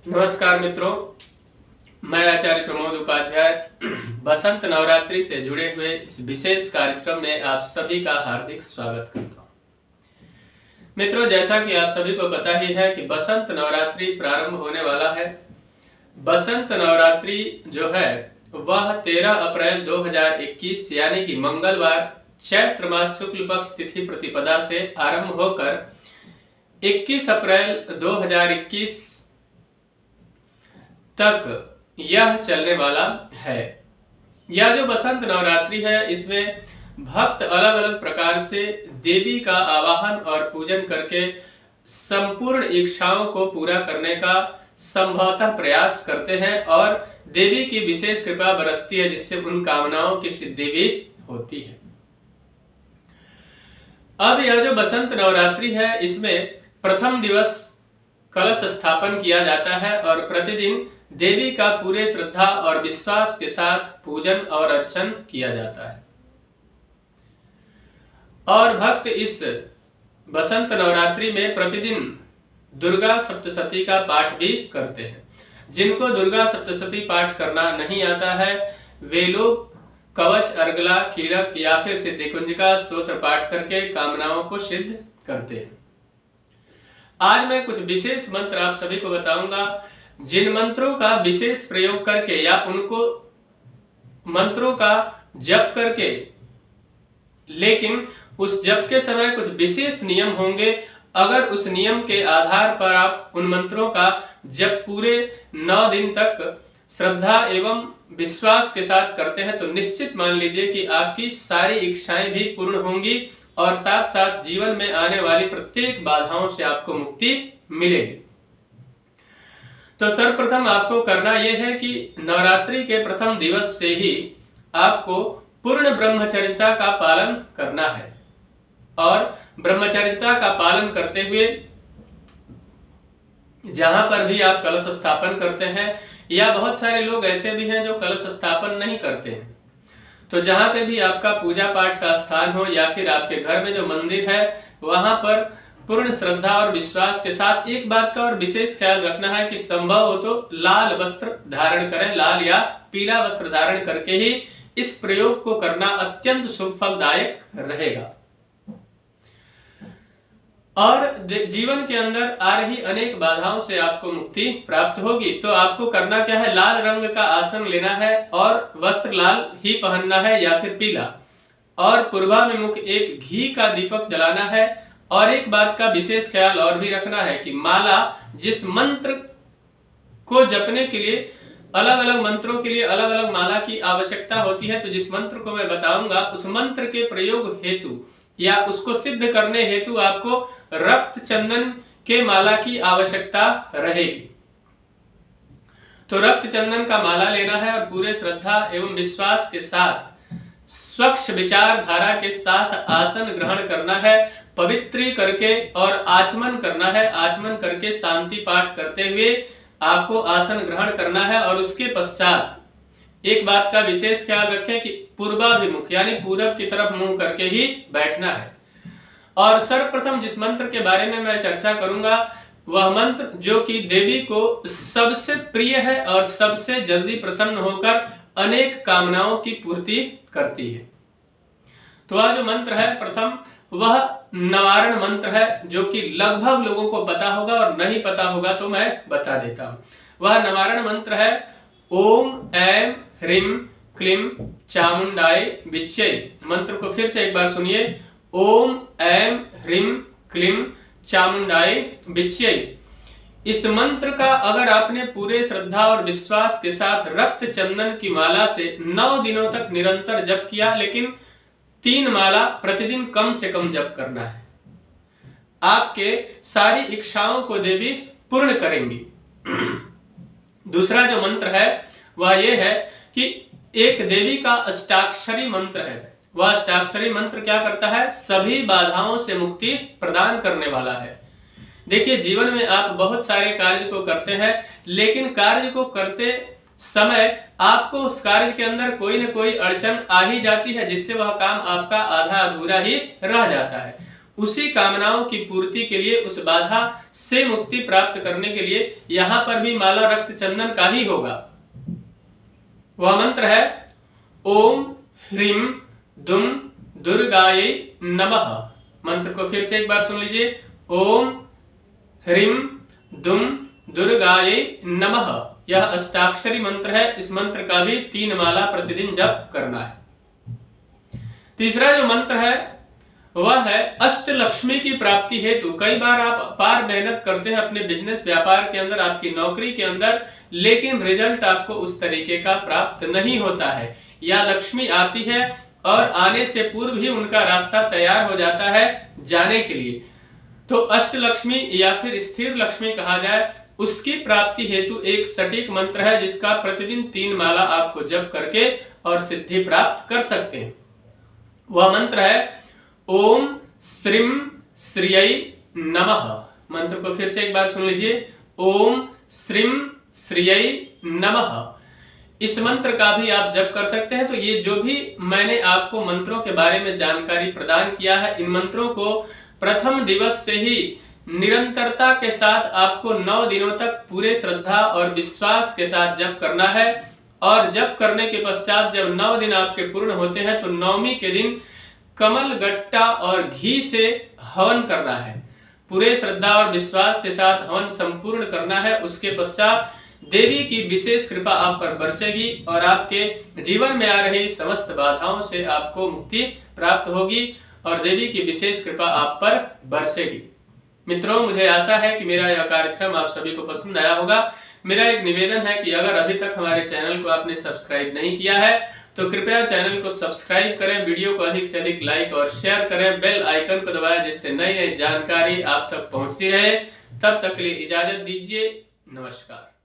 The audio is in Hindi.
नमस्कार मित्रों, मैं आचार्य प्रमोद उपाध्याय बसंत नवरात्रि से जुड़े हुए इस विशेष कार्यक्रम में आप सभी का हार्दिक स्वागत करता हूं। मित्रों, जैसा कि आप सभी को पता ही है कि बसंत नवरात्रि प्रारंभ होने वाला है। बसंत नवरात्रि जो है वह 13 अप्रैल 2021 यानी कि मंगलवार चैत्र मास शुक्ल पक्ष तिथि प्रतिपदा से आरंभ होकर 21 अप्रैल 2021 तक यह चलने वाला है। यह जो बसंत नवरात्रि है, इसमें भक्त अलग अलग प्रकार से देवी का आवाहन और पूजन करके संपूर्ण इच्छाओं को पूरा करने का संभवतः प्रयास करते हैं और देवी की विशेष कृपा बरसती है, जिससे उन कामनाओं की सिद्धि भी होती है। अब यह जो बसंत नवरात्रि है, इसमें प्रथम दिवस कलश स्थापन किया जाता है और प्रतिदिन देवी का पूरे श्रद्धा और विश्वास के साथ पूजन और अर्चन किया जाता है। और भक्त इस बसंत नवरात्रि में प्रतिदिन दुर्गा सप्तशती का पाठ भी करते हैं। जिनको दुर्गा सप्तशती पाठ करना नहीं आता है, वे लोग कवच, अर्गला, कीरक या फिर सिद्धिकुंजिका स्तोत्र पाठ करके कामनाओं को सिद्ध करते हैं। आज मैं कुछ विशेष मंत्र आप सभी को बताऊंगा, जिन मंत्रों का विशेष प्रयोग करके या उनको मंत्रों का जप करके, लेकिन उस जप के समय कुछ विशेष नियम होंगे। अगर उस नियम के आधार पर आप उन मंत्रों का जप पूरे 9 दिन तक श्रद्धा एवं विश्वास के साथ करते हैं, तो निश्चित मान लीजिए कि आपकी सारी इच्छाएं भी पूर्ण होंगी और साथ साथ जीवन में आने वाली प्रत्येक बाधाओं से आपको मुक्ति मिलेगी। तो सर्वप्रथम आपको करना यह है कि नवरात्रि के प्रथम दिवस से ही आपको पूर्ण ब्रह्मचर्यता का पालन करना है और ब्रह्मचर्यता का पालन करते हुए जहां पर भी आप कलश स्थापन करते हैं, या बहुत सारे लोग ऐसे भी हैं जो कलश स्थापन नहीं करते हैं, तो जहां पे भी आपका पूजा पाठ का स्थान हो या फिर आपके घर में जो मंदिर है, वहां पर पूर्ण श्रद्धा और विश्वास के साथ एक बात का और विशेष ख्याल रखना है कि संभव हो तो लाल वस्त्र धारण करें। लाल या पीला वस्त्र धारण करके ही इस प्रयोग को करना अत्यंत शुभ फलदायक रहेगा। और जीवन के अंदर आ रही अनेक बाधाओं से आपको मुक्ति प्राप्त होगी। तो आपको करना क्या है, लाल रंग का आसन लेना है और वस्त्र लाल ही पहनना है या फिर पीला, और पूर्वाभिमुख एक घी का दीपक जलाना है। और एक बात का विशेष ख्याल और भी रखना है कि माला, जिस मंत्र को जपने के लिए अलग अलग मंत्रों के लिए अलग अलग माला की आवश्यकता होती है, तो जिस मंत्र को मैं बताऊंगा उस मंत्र के प्रयोग हेतु या उसको सिद्ध करने हेतु आपको रक्त चंदन के माला की आवश्यकता रहेगी। तो रक्त चंदन का माला लेना है और पूरे श्रद्धा एवं विश्वास के साथ स्वच्छ विचारधारा के साथ आसन ग्रहण करना है, पवित्री करके और आचमन करना है। आचमन करके शांति पाठ करते हुए आपको आसन ग्रहण करना है और उसके पश्चात एक बात का विशेष ख्याल रखें कि पूर्वाभिमुख यानी पूरब की तरफ मुंह करके ही बैठना है। और सर्वप्रथम जिस मंत्र के बारे में मैं चर्चा करूंगा वह मंत्र जो कि देवी को सबसे प्रिय है और सबसे जल्दी प्रसन्न होकर अनेक कामनाओं की पूर्ति करती है। तो वह जो मंत्र है प्रथम, वह नवारण मंत्र है, जो कि लगभग लोगों को पता होगा और नहीं पता होगा तो मैं बता देता हूं। वह नवारण मंत्र है ओम ऐं ह्रीं क्लीं चामुंडाय विच्चे। मंत्र को फिर से एक बार सुनिए, ओम ऐं ह्रीं क्लीं चामुंडाय विच्चे। इस मंत्र का अगर आपने पूरे श्रद्धा और विश्वास के साथ रक्त चंदन की माला से 9 दिनों तक निरंतर जप किया, लेकिन 3 माला प्रतिदिन कम से कम जप करना है, आपके सारी इच्छाओं को देवी पूर्ण करेंगी। दूसरा जो मंत्र है वह यह है कि एक देवी का अष्टाक्षरी मंत्र है। वह अष्टाक्षरी मंत्र क्या करता है, सभी बाधाओं से मुक्ति प्रदान करने वाला है। देखिए, जीवन में आप बहुत सारे कार्य को करते हैं, लेकिन कार्य को करते समय आपको उस कार्य के अंदर कोई न कोई अड़चन आ ही जाती है, जिससे वह काम आपका आधा अधूरा ही रह जाता है। उसी कामनाओं की पूर्ति के लिए, उस बाधा से मुक्ति प्राप्त करने के लिए यहां पर भी माला रक्त चंदन का ही होगा। वह मंत्र है ओम ह्रीम दुम दुर्गायै नमः। मंत्र को फिर से एक बार सुन लीजिए, ओम ह्रीम दुम दुर्गायै नमः। यह अष्टाक्षरी मंत्र है। इस मंत्र का भी 3 माला प्रतिदिन जप करना है। तीसरा जो मंत्र है वह है अष्टलक्ष्मी की प्राप्ति हेतु। कई बार आप अपार मेहनत करते हैं अपने बिजनेस व्यापार के अंदर, आपकी नौकरी के अंदर, लेकिन रिजल्ट आपको उस तरीके का प्राप्त नहीं होता है, या लक्ष्मी आती है और आने से पूर्व ही उनका रास्ता तैयार हो जाता है जाने के लिए। तो अष्टलक्ष्मी या फिर स्थिर लक्ष्मी कहा जाए, उसकी प्राप्ति हेतु एक सटीक मंत्र है जिसका प्रतिदिन 3 माला आपको जप करके और सिद्धि प्राप्त कर सकते हैं। वह मंत्र है ओम श्रीम श्रियै नमः। मंत्र को फिर से एक बार सुन लीजिए, ओम श्रीम श्रियै नमः। इस मंत्र का भी आप जप कर सकते हैं। तो ये जो भी मैंने आपको मंत्रों के बारे में जानकारी प्रदान किया है, इन मंत्रों को प्रथम दिवस से ही निरंतरता के साथ आपको 9 दिनों तक पूरे श्रद्धा और विश्वास के साथ जप करना है। और जप करने के पश्चात जब 9 दिन आपके पूर्ण होते हैं तो 9वीं के दिन कमल गट्टा और घी से हवन करना है। पूरे श्रद्धा और विश्वास के साथ हवन संपूर्ण करना है। उसके पश्चात देवी की विशेष कृपा आप पर बरसेगी और आपके जीवन में आ रही समस्त बाधाओं से आपको मुक्ति प्राप्त होगी और देवी की विशेष कृपा आप पर बरसेगी। मित्रों, मुझे आशा है कि मेरा यह कार्यक्रम आप सभी को पसंद आया होगा। मेरा एक निवेदन है कि अगर अभी तक हमारे चैनल को आपने सब्सक्राइब नहीं किया है तो कृपया चैनल को सब्सक्राइब करें, वीडियो को अधिक से अधिक लाइक और शेयर करें, बेल आइकन को दबाएं जिससे नई नई जानकारी आप तक पहुंचती रहे। तब तक के लिए इजाजत दीजिए। नमस्कार।